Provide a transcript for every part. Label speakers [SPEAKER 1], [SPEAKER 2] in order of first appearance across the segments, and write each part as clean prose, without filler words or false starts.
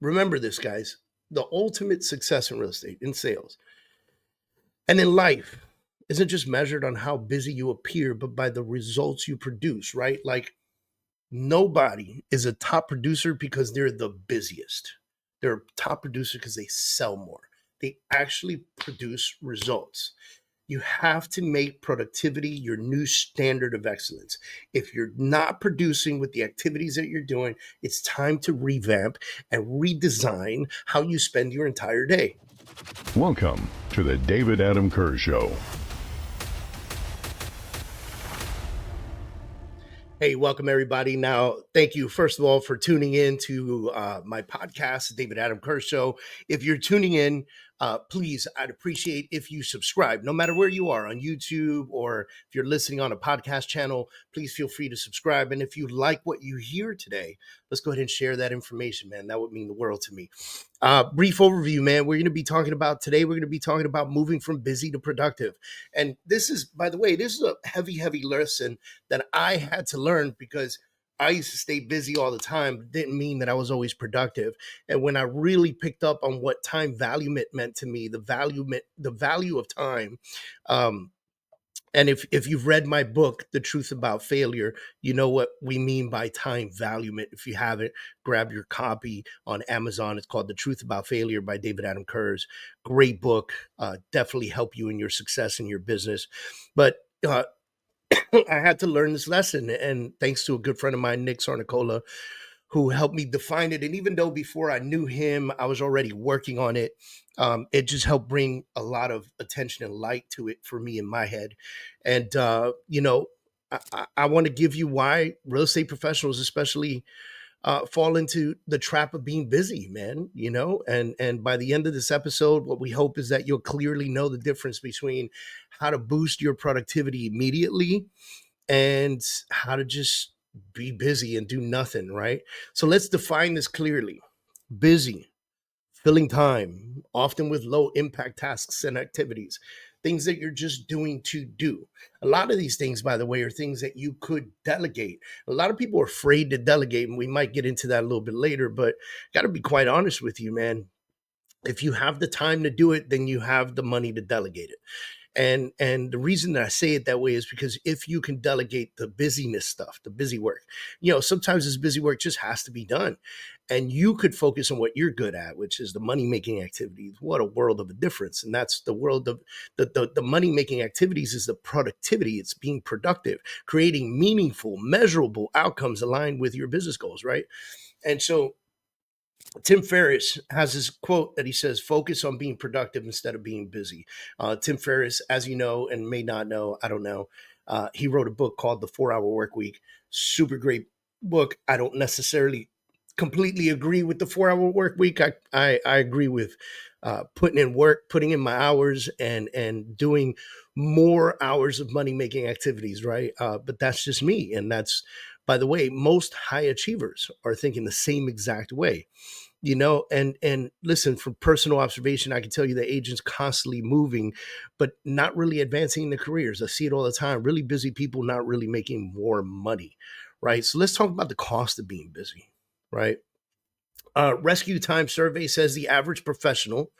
[SPEAKER 1] Remember this, guys. The ultimate success in real estate, in sales, and in life isn't just measured on how busy you appear, but by the results you produce, right? Like nobody is a top producer because they're the busiest. They're a top producer because they sell more. They actually produce results. You have to make productivity your new standard of excellence. If you're not producing with the activities that you're doing, it's time to revamp and redesign how you spend your entire day.
[SPEAKER 2] Welcome to the David Adam Kurz Show.
[SPEAKER 1] Hey, welcome everybody. Now, thank you, first of all, for tuning in to my podcast, David Adam Kurz Show. If you're tuning in, please, I'd appreciate if you subscribe, no matter where you are on YouTube or if you're listening on a podcast channel, please feel free to subscribe. And if you like what you hear today, let's go ahead and share that information, man. That would mean the world to me. Brief overview, man. We're going to be talking about moving from busy to productive. And this is, by the way, this is a heavy lesson that I had to learn because I used to stay busy all the time. It didn't mean that I was always productive. And when I really picked up on what time value meant to me, the value of time, and if you've read my book, The Truth About Failure, you know what we mean by time valuement. If you haven't, grab your copy on Amazon. It's called The Truth About Failure by David Adam Kurz. Great book. Definitely help you in your success in your business. But I had to learn this lesson, and thanks to a good friend of mine, Nick Sarnicola, who helped me define it. And even though before I knew him, I was already working on it, it just helped bring a lot of attention and light to it for me in my head. And, I want to give you why real estate professionals, especially, fall into the trap of being busy, man, and by the end of this episode, what we hope is that you'll clearly know the difference between how to boost your productivity immediately and how to just be busy and do nothing, right? So let's define this clearly. Busy, filling time, often with low impact tasks and activities, things that you're just doing to do. A lot of these things, by the way, are things that you could delegate. A lot of people are afraid to delegate, and we might get into that a little bit later, but got to be quite honest with you, man. If you have the time to do it, then you have the money to delegate it. And the reason that I say it that way is because if you can delegate the busyness stuff, the busy work, sometimes this busy work just has to be done. And you could focus on what you're good at, which is the money-making activities. What a world of a difference. And that's the world of the money-making activities is the productivity. It's being productive, creating meaningful, measurable outcomes aligned with your business goals, right? And so Tim Ferriss has this quote that he says, focus on being productive instead of being busy. Tim Ferriss, as you know, and may not know, I don't know, he wrote a book called The 4-Hour Workweek. Super great book. I don't necessarily completely agree with the 4-hour work week. I agree with putting in work, putting in my hours and doing more hours of money making activities, right? But that's just me. And that's, by the way, most high achievers are thinking the same exact way. And listen, from personal observation, I can tell you that agents constantly moving, but not really advancing in their careers. I see it all the time. Really busy people not really making more money, right? So let's talk about the cost of being busy, right? Rescue Time survey says the average professional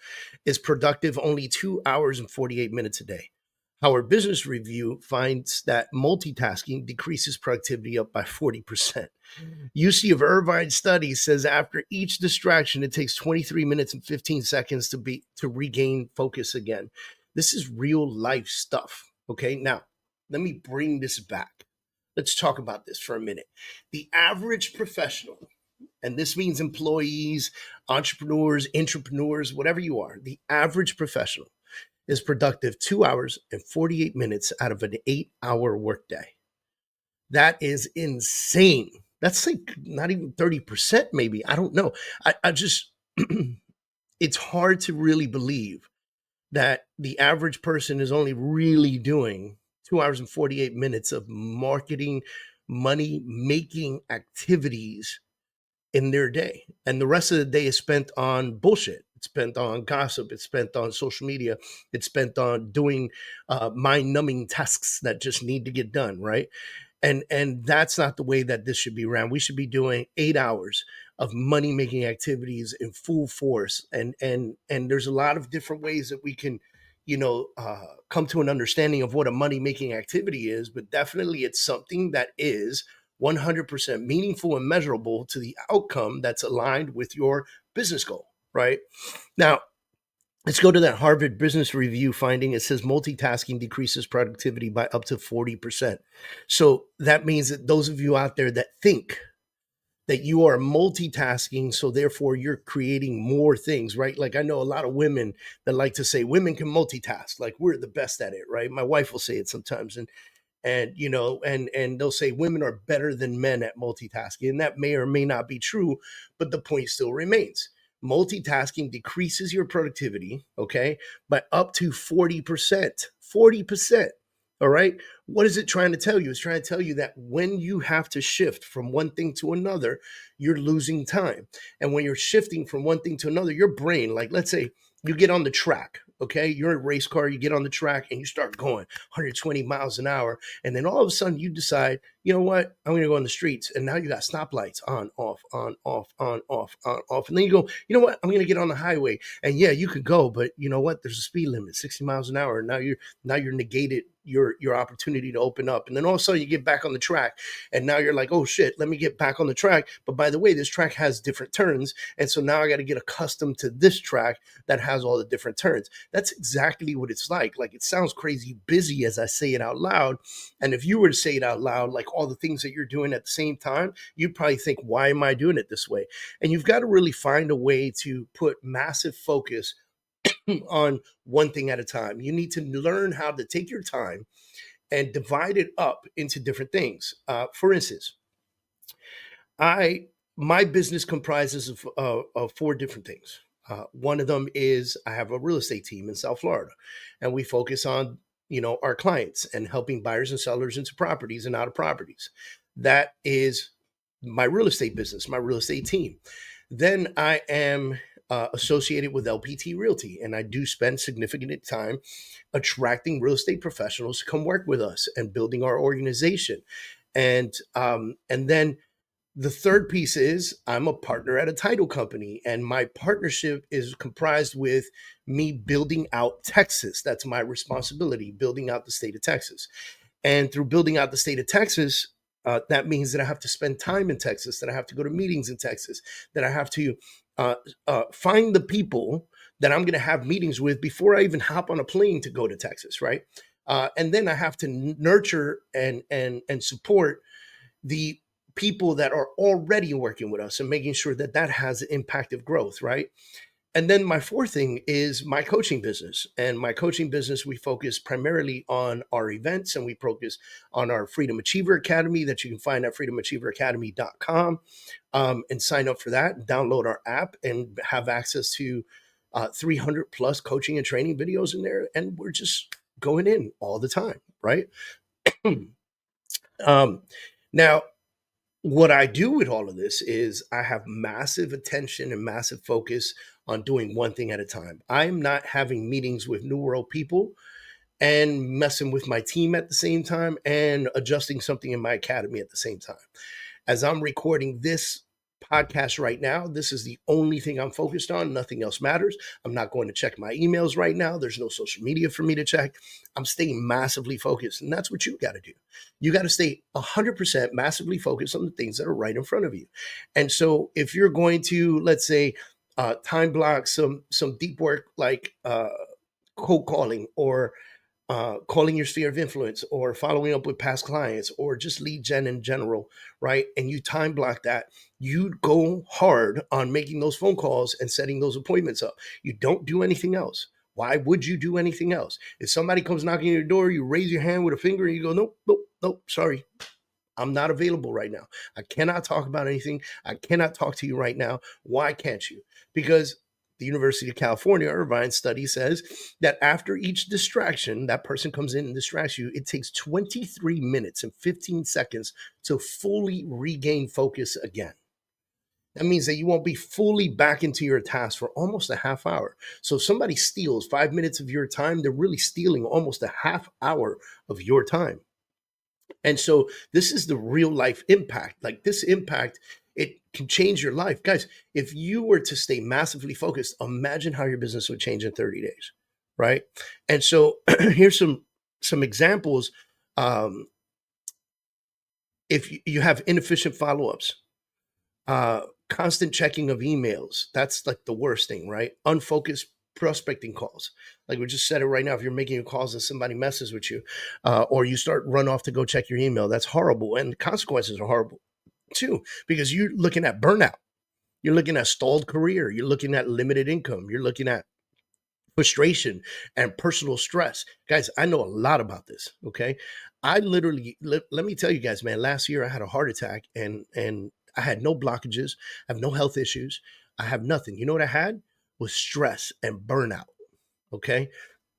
[SPEAKER 1] is productive only 2 hours and 48 minutes a day. Howard Business Review finds that multitasking decreases productivity up by 40%. UC of Irvine study says after each distraction, it takes 23 minutes and 15 seconds to regain focus again. This is real life stuff. Okay, now let me bring this back. Let's talk about this for a minute. The average professional, and this means employees, entrepreneurs, intrapreneurs, whatever you are, the average professional is productive 2 hours and 48 minutes out of an 8-hour workday. That is insane. That's like not even 30%, maybe. I don't know. I just, it's hard to really believe that the average person is only really doing 2 hours and 48 minutes of marketing, money making activities in their day. And the rest of the day is spent on bullshit. It's spent on gossip. It's spent on social media. It's spent on doing mind-numbing tasks that just need to get done, right? And that's not the way that this should be ran. We should be doing 8 hours of money making activities in full force, and there's a lot of different ways that we can, come to an understanding of what a money making activity is. But definitely, it's something that is 100% meaningful and measurable to the outcome that's aligned with your business goal. Right now, let's go to that Harvard Business Review finding. It says multitasking decreases productivity by up to 40%. So that means that those of you out there that think that you are multitasking, so therefore you're creating more things, right? Like, I know a lot of women that like to say women can multitask, like we're the best at it, right? My wife will say it sometimes, and they'll say women are better than men at multitasking, and that may or may not be true, but the point still remains. Multitasking decreases your productivity, okay, by up to 40%. 40%. All right. What is it trying to tell you? It's trying to tell you that when you have to shift from one thing to another, you're losing time. And when you're shifting from one thing to another, your brain, like, let's say you get on the track, okay? You're in a race car, you get on the track and you start going 120 miles an hour. And then all of a sudden you decide, you know what? I'm going to go on the streets. And now you got stoplights on, off, on, off, on, off, on, off. And then you go, you know what? I'm going to get on the highway. And yeah, you could go, but you know what? There's a speed limit, 60 miles an hour. Now you're negated your opportunity to open up. And then all of a sudden you get back on the track and now you're like, oh shit, let me get back on the track. But by the way, this track has different turns. And so now I got to get accustomed to this track that has all the different turns. That's exactly what it's like. Like, it sounds crazy busy as I say it out loud. And if you were to say it out loud, like all the things that you're doing at the same time, you'd probably think, why am I doing it this way? And you've got to really find a way to put massive focus on one thing at a time. You need to learn how to take your time and divide it up into different things. For instance, my business comprises of four different things. One of them is I have a real estate team in South Florida, and we focus on our clients and helping buyers and sellers into properties and out of properties. That is my real estate business, my real estate team. Then I am associated with LPT Realty, and I do spend significant time attracting real estate professionals to come work with us and building our organization. And then the third piece is I'm a partner at a title company, and my partnership is comprised with me building out Texas. That's my responsibility, building out the state of Texas. And through building out the state of Texas, that means that I have to spend time in Texas, that I have to go to meetings in Texas, that I have to find the people that I'm going to have meetings with before I even hop on a plane to go to Texas, right? And then I have to nurture and support the people that are already working with us and making sure that that has an impact of growth, right? And then my fourth thing is my coaching business. And my coaching business, we focus primarily on our events, and we focus on our Freedom Achiever Academy that you can find at freedomachieveracademy.com, and sign up for that, download our app, and have access to 300 plus coaching and training videos in there. And we're just going in all the time, right? Now, what I do with all of this is I have massive attention and massive focus on doing one thing at a time. I'm not having meetings with New World people and messing with my team at the same time and adjusting something in my academy at the same time. As I'm recording this podcast right now, this is the only thing I'm focused on. Nothing else matters. I'm not going to check my emails right now. There's no social media for me to check. I'm staying massively focused. And that's what you got to do. You got to stay 100% massively focused on the things that are right in front of you. And so if you're going to, let's say, time block some deep work like cold calling, or calling your sphere of influence, or following up with past clients, or just lead gen in general, right? And you time block that, you go hard on making those phone calls and setting those appointments up. You don't do anything else. Why would you do anything else? If somebody comes knocking on your door, you raise your hand with a finger and you go, nope, sorry. I'm not available right now. I cannot talk about anything. I cannot talk to you right now. Why can't you? Because the University of California Irvine study says that after each distraction, that person comes in and distracts you, it takes 23 minutes and 15 seconds to fully regain focus again. That means that you won't be fully back into your task for almost a half hour. So if somebody steals 5 minutes of your time, they're really stealing almost a half hour of your time. And so this is the real life impact. Like, this impact It can change your life. Guys, if you were to stay massively focused, imagine how your business would change in 30 days, right? And so here's some examples. Um, if you have inefficient follow-ups, constant checking of emails, that's like the worst thing, right? Unfocused prospecting calls. Like we just said it right now, if you're making your calls and somebody messes with you, or you start run off to go check your email, that's horrible. And the consequences are horrible too, because you're looking at burnout. You're looking at stalled career. You're looking at limited income. You're looking at frustration and personal stress. Guys, I know a lot about this. Okay. I literally, let me tell you guys, man, last year I had a heart attack and I had no blockages. I have no health issues. I have nothing. You know what I had? Was stress and burnout. Okay.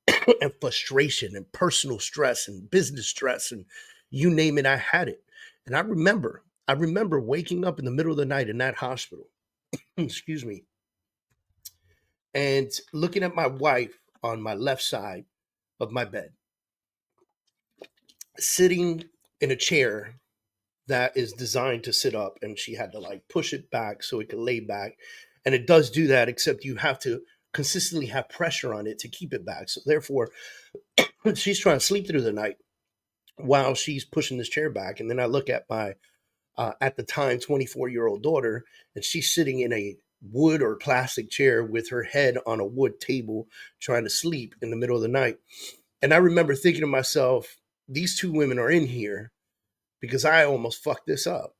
[SPEAKER 1] And frustration and personal stress and business stress and you name it, I had it. And I remember waking up in the middle of the night in that hospital, excuse me, and looking at my wife on my left side of my bed, sitting in a chair that is designed to sit up, and she had to like push it back so it could lay back. And it does do that, except you have to consistently have pressure on it to keep it back. So therefore, she's trying to sleep through the night while she's pushing this chair back. And then I look at my at the time 24-year-old daughter, and she's sitting in a wood or plastic chair with her head on a wood table trying to sleep in the middle of the night. And I remember thinking to myself, these two women are in here because I almost fucked this up,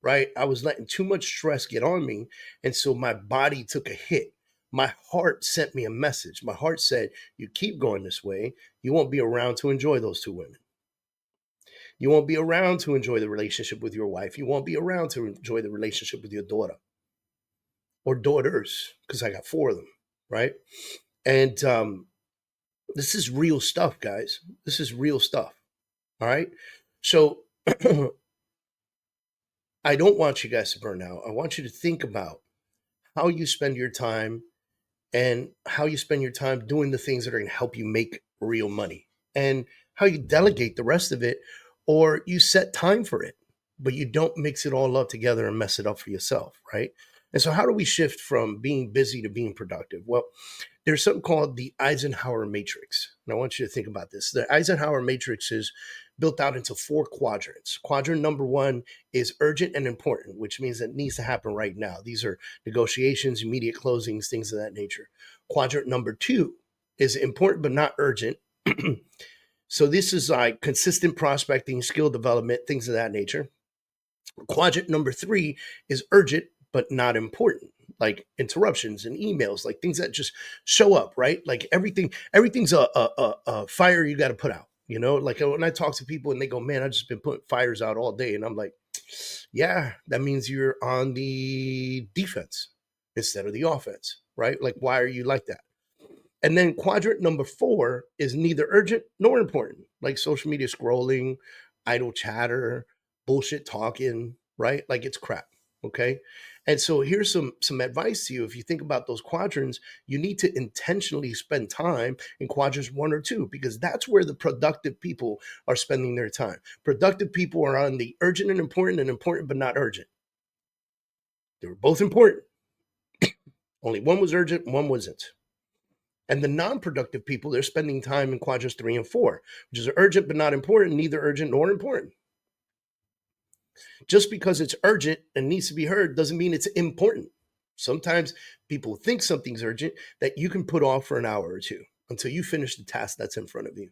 [SPEAKER 1] right? I was letting too much stress get on me. And so my body took a hit. My heart sent me a message. My heart said, you keep going this way, you won't be around to enjoy those two women. You won't be around to enjoy the relationship with your wife. You won't be around to enjoy the relationship with your daughter or daughters, because I got four of them, right? And this is real stuff, guys. This is real stuff. All right. So I don't want you guys to burn out. I want you to think about how you spend your time and how you spend your time doing the things that are going to help you make real money and how you delegate the rest of it, or you set time for it, but you don't mix it all up together and mess it up for yourself, right? And so how do we shift from being busy to being productive? Well, there's something called the Eisenhower matrix. And I want you to think about this. The Eisenhower matrix is built out into 4 quadrants. Quadrant number 1 is urgent and important, which means it needs to happen right now. These are negotiations, immediate closings, things of that nature. Quadrant number 2 is important but not urgent. So this is like consistent prospecting, skill development, things of that nature. Quadrant number 3 is urgent but not important, like interruptions and emails, like things that just show up, right? Like everything's a fire you got to put out. You know, like when I talk to people and they go, man, I've just been putting fires out all day. And I'm like, yeah, that means you're on the defense instead of the offense, right? Like, why are you like that? And then quadrant number 4 is neither urgent nor important, like social media scrolling, idle chatter, bullshit talking, right? Like it's crap. Okay. And so here's some advice to you. If you think about those quadrants, you need to intentionally spend time in quadrants 1 or 2, because that's where the productive people are spending their time. Productive people are on the urgent and important but not urgent. They were both important. Only one was urgent, one wasn't. And the non-productive people, they're spending time in quadrants 3 and 4, which is urgent but not important, neither urgent nor important. Just because it's urgent and needs to be heard doesn't mean it's important. Sometimes people think something's urgent that you can put off for an hour or 2 until you finish the task that's in front of you.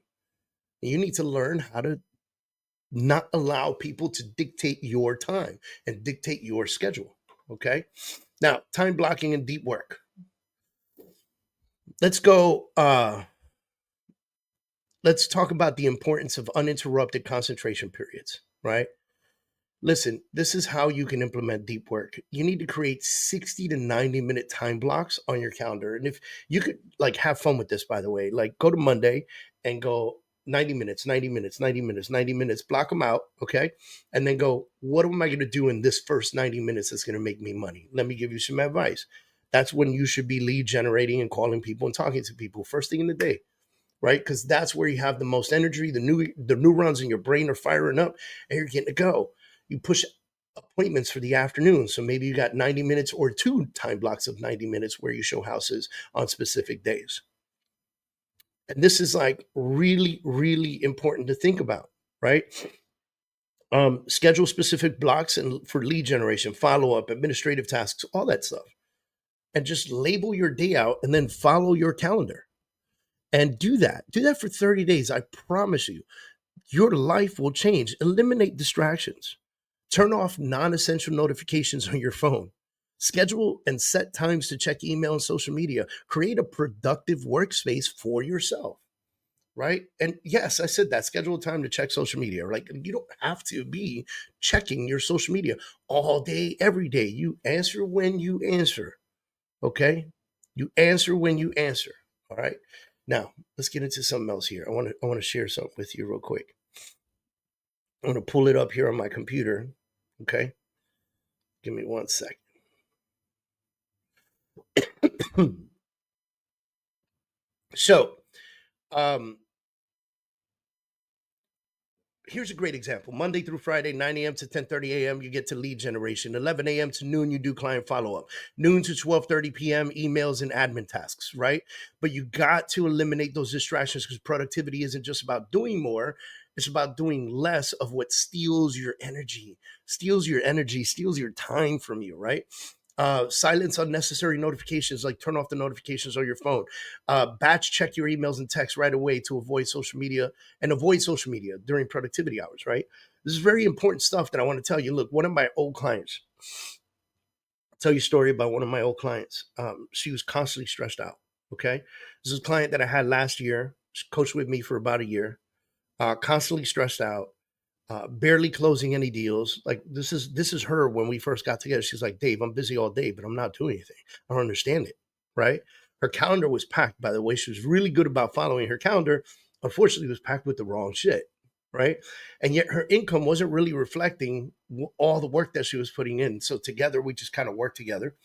[SPEAKER 1] And you need to learn how to not allow people to dictate your time and dictate your schedule. Okay. Now, time blocking and deep work. Let's go. Let's talk about the importance of uninterrupted concentration periods, right? Listen, this is how you can implement deep work. You need to create 60 to 90-minute time blocks on your calendar. And if you could like have fun with this, by the way, like go to Monday and go 90 minutes, 90 minutes, 90 minutes, 90 minutes, block them out. Okay. And then go, what am I going to do in this first 90 minutes that's going to make me money? Let me give you some advice. That's when you should be lead generating and calling people and talking to people first thing in the day, right? Because that's where you have the most energy. The neurons in your brain are firing up and you're getting to go. You push appointments for the afternoon. So maybe you got 90 minutes or 2 time blocks of 90 minutes where you show houses on specific days. And this is like really, really important to think about, right? Schedule specific blocks and for lead generation, follow up, administrative tasks, all that stuff. And just label your day out and then follow your calendar and do that. Do that for 30 days. I promise you, your life will change. Eliminate distractions. Turn off non-essential notifications on your phone. Schedule and set times to check email and social media. Create a productive workspace for yourself, right? And yes, I said that. Schedule time to check social media. Like, you don't have to be checking your social media all day, every day. You answer when you answer, okay? You answer when you answer, all right? Now, let's get into something else here. I want to share something with you real quick. I'm going to pull it up here on my computer, okay? Give me 1 second. So, here's a great example. Monday through Friday, 9 a.m. to 10:30 a.m., you get to lead generation. 11 a.m. to noon, you do client follow-up. Noon to 12:30 p.m., emails and admin tasks, right? But you got to eliminate those distractions because productivity isn't just about doing more. It's about doing less of what steals your energy, steals your time from you, right? Silence unnecessary notifications, like turn off the notifications on your phone. Batch check your emails and texts right away to avoid social media during productivity hours, right? This is very important stuff that I want to tell you. Look, one of my old clients, I'll tell you a story about one of my old clients. She was constantly stressed out, okay? This is a client that I had last year. She coached with me for about a year, constantly stressed out. Barely closing any deals. Like this is her when we first got together. She's like, Dave, I'm busy all day, but I'm not doing anything. I don't understand it. Right. Her calendar was packed, by the way. She was really good about following her calendar. Unfortunately, it was packed with the wrong shit. Right. And yet her income wasn't really reflecting all the work that she was putting in. So together, we just kind of worked together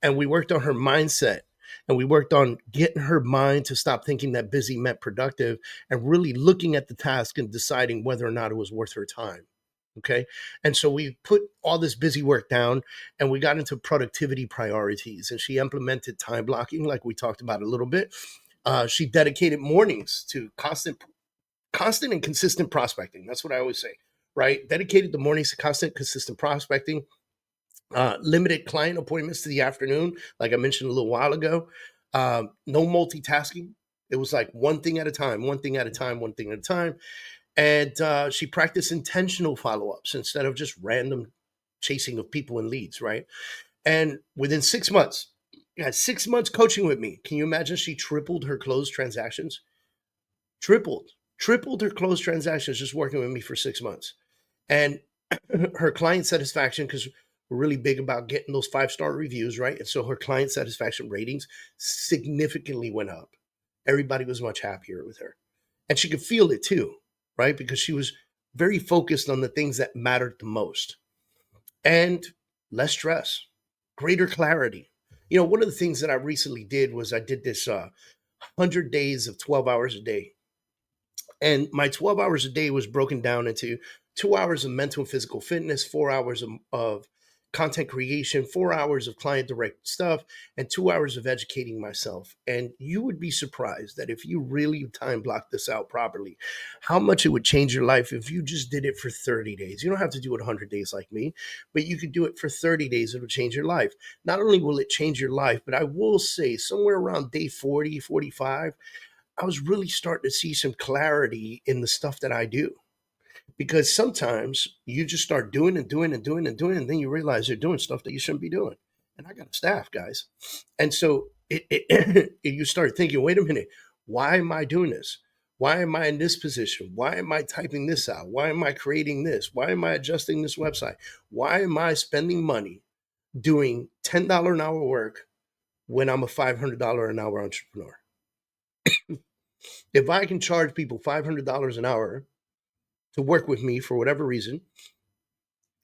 [SPEAKER 1] and we worked on her mindset. And we worked on getting her mind to stop thinking that busy meant productive and really looking at the task and deciding whether or not it was worth her time. Okay. And so we put all this busy work down and we got into productivity priorities and she implemented time blocking, like we talked about a little bit. She dedicated mornings to constant and consistent prospecting. That's what I always say, right? Dedicated the mornings to constant, consistent prospecting. Limited client appointments to the afternoon, like I mentioned a little while ago. No multitasking. It was like one thing at a time, one thing at a time, one thing at a time. And she practiced intentional follow-ups instead of just random chasing of people and leads, right? And within 6 months, you had 6 months coaching with me. Can you imagine she tripled her closed transactions? Tripled her closed transactions just working with me for 6 months. And her client satisfaction, because we're really big about getting those 5-star reviews, right? And so her client satisfaction ratings significantly went up. Everybody was much happier with her. And she could feel it too, right? Because she was very focused on the things that mattered the most. And less stress, greater clarity. You know, one of the things that I recently did was I did this 100 days of 12 hours a day. And my 12 hours a day was broken down into 2 hours of mental and physical fitness, 4 hours of content creation, 4 hours of client direct stuff, and 2 hours of educating myself. And you would be surprised that if you really time block this out properly, how much it would change your life if you just did it for 30 days. You don't have to do it 100 days like me, but you could do it for 30 days. It'll change your life. Not only will it change your life, but I will say somewhere around day 40, 45, I was really starting to see some clarity in the stuff that I do. Because sometimes you just start doing and doing and doing and doing, and then you realize you're doing stuff that you shouldn't be doing. And I got a staff, guys. And so you start thinking, wait a minute, why am I doing this? Why am I in this position? Why am I typing this out? Why am I creating this? Why am I adjusting this website? Why am I spending money doing $10 an hour work when I'm a $500 an hour entrepreneur? If I can charge people $500 an hour to work with me for whatever reason,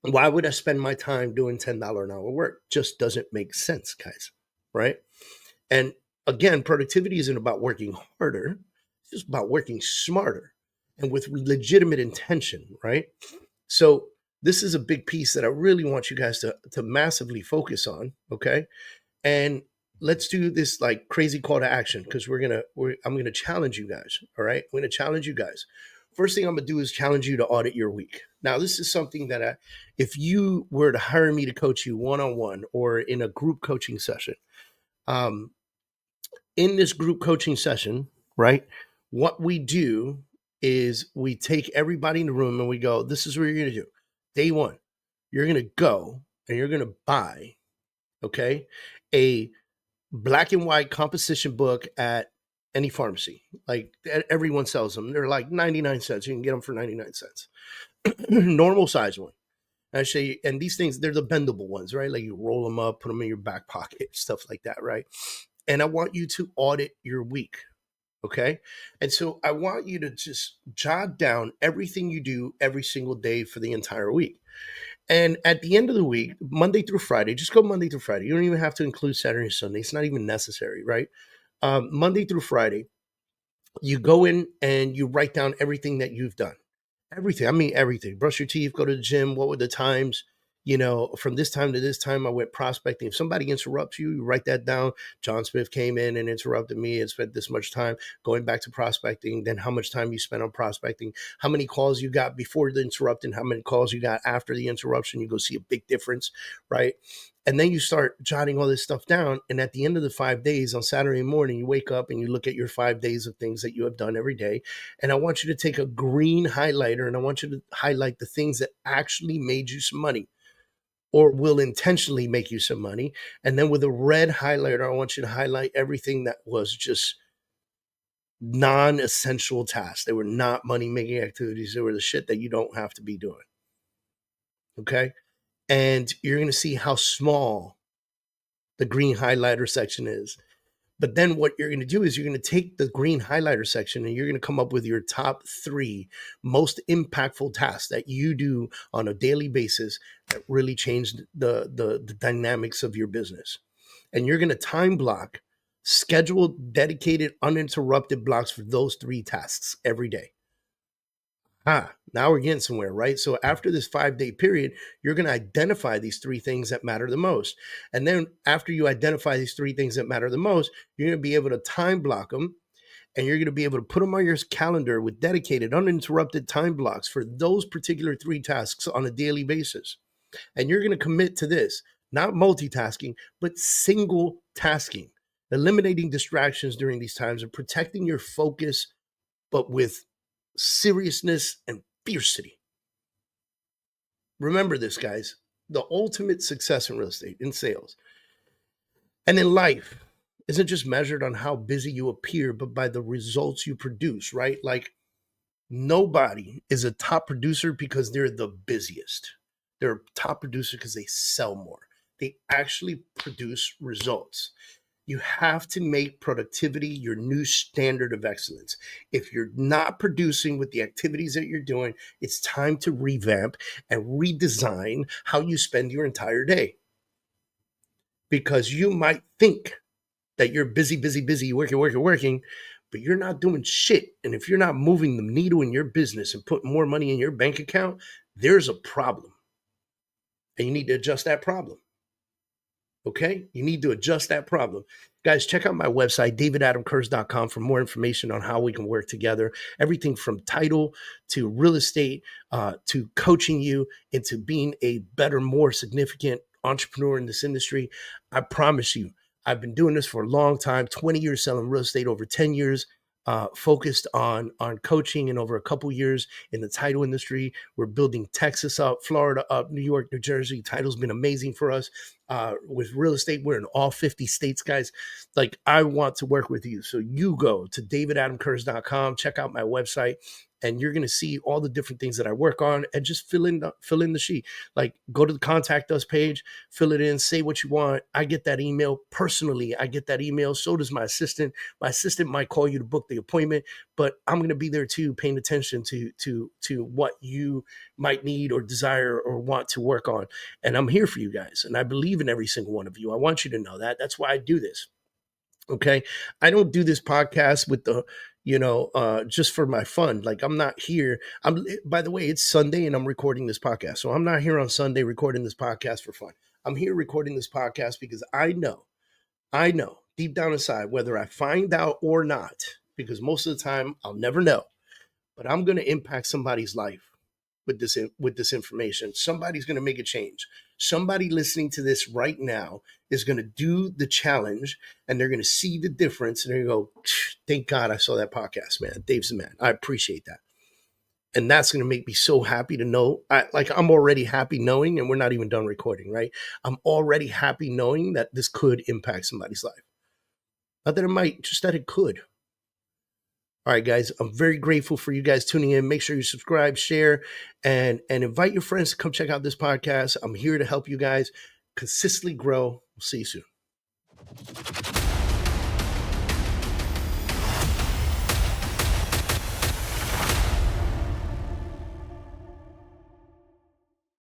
[SPEAKER 1] why would I spend my time doing $10 an hour work? Just doesn't make sense, guys, right? And again, productivity isn't about working harder. It's just about working smarter and with legitimate intention, right? So This is a big piece that I really want you guys to massively focus on. Okay. And let's do this like crazy call to action because I'm gonna challenge you guys. All right. I'm gonna challenge you guys. First thing I'm gonna do is challenge you to audit your week. Now, this is something that if you were to hire me to coach you one-on-one or in a group coaching session, um, in this group coaching session, right, what we do is we take everybody in the room and we go, this is what you're going to do. Day one, you're going to go and you're going to buy, okay, a black and white composition book at any pharmacy. Like everyone sells them. They're like 99 cents. You can get them for 99 cents. Normal size one. Actually, and these things, they're the bendable ones, right? Like you roll them up, put them in your back pocket, stuff like that, right? And I want you to audit your week. Okay. And so I want you to just jot down everything you do every single day for the entire week. And at the end of the week, Monday through Friday, just go Monday through Friday. You don't even have to include Saturday and Sunday. It's not even necessary, right? Monday through Friday, you go in and you write down everything that you've done. Everything. I mean, everything. Brush your teeth, go to the gym. What were the times? From this time to this time, I went prospecting. If somebody interrupts you, you write that down. John Smith came in and interrupted me and spent this much time going back to prospecting. Then how much time you spent on prospecting, how many calls you got before the interruption, how many calls you got after the interruption. You go see a big difference, right? And then you start jotting all this stuff down. And at the end of the 5 days on Saturday morning, you wake up and you look at your 5 days of things that you have done every day. And I want you to take a green highlighter and I want you to highlight the things that actually made you some money or will intentionally make you some money. And then with a red highlighter, I want you to highlight everything that was just non-essential tasks. They were not money-making activities. They were the shit that you don't have to be doing. Okay? And you're going to see how small the green highlighter section is. But then what you're going to do is you're going to take the green highlighter section and you're going to come up with your top 3 most impactful tasks that you do on a daily basis that really change the dynamics of your business. And you're going to time block, schedule dedicated, uninterrupted blocks for those 3 tasks every day. Now we're getting somewhere, right? So after this 5-day period, you're going to identify these 3 things that matter the most. And then after you identify these 3 things that matter the most, you're going to be able to time block them and you're going to be able to put them on your calendar with dedicated, uninterrupted time blocks for those particular 3 tasks on a daily basis. And you're going to commit to this, not multitasking, but single tasking, eliminating distractions during these times and protecting your focus, but with seriousness and fiercity. Remember this, guys. The ultimate success in real estate, in sales, and in life isn't just measured on how busy you appear, but by the results you produce, right? Like nobody is a top producer because they're the busiest. They're a top producer because they sell more. They actually produce results. You have to make productivity your new standard of excellence. If you're not producing with the activities that you're doing, it's time to revamp and redesign how you spend your entire day. Because you might think that you're busy, working, but you're not doing shit. And if you're not moving the needle in your business and putting more money in your bank account, there's a problem. And you need to adjust that problem. Okay? You need to adjust that problem. Guys, check out my website, davidadamkurz.com, for more information on how we can work together. Everything from title to real estate to coaching you into being a better, more significant entrepreneur in this industry. I promise you, I've been doing this for a long time, 20 years selling real estate, over 10 years focused on coaching, and over a couple years in the title industry. We're building Texas up, Florida up, New York, New Jersey. Title's been amazing for us. With real estate, we're in all 50 states, guys. Like, I want to work with you. So you go to davidadamkurz.com, check out my website, and you're going to see all the different things that I work on, and just fill in the sheet. Like, go to the contact us page, fill it in, say what you want. I get that email personally. I get that email. So does my assistant. My assistant might call you to book the appointment, but I'm going to be there too, paying attention to what you might need or desire or want to work on. And I'm here for you guys. And I believe in every single one of you. I want you to know that. That's why I do this. Okay. I don't do this podcast with the, just for my fun. Like, I'm not here. By the way, it's Sunday and I'm recording this podcast. So I'm not here on Sunday recording this podcast for fun. I'm here recording this podcast because I know deep down inside, whether I find out or not, because most of the time I'll never know, but I'm going to impact somebody's life with this information. Somebody's going to make a change. Somebody listening to this right now is going to do the challenge, and they're going to see the difference, and they're going to go, thank God I saw that podcast, man. Dave's the man. I appreciate that. And that's going to make me so happy to know. I'm already happy knowing, and we're not even done recording, right? I'm already happy knowing that this could impact somebody's life. Not that it might, just that it could. All right, guys, I'm very grateful for you guys tuning in. Make sure you subscribe, share, and invite your friends to come check out this podcast. I'm here to help you guys consistently grow. We'll see you soon.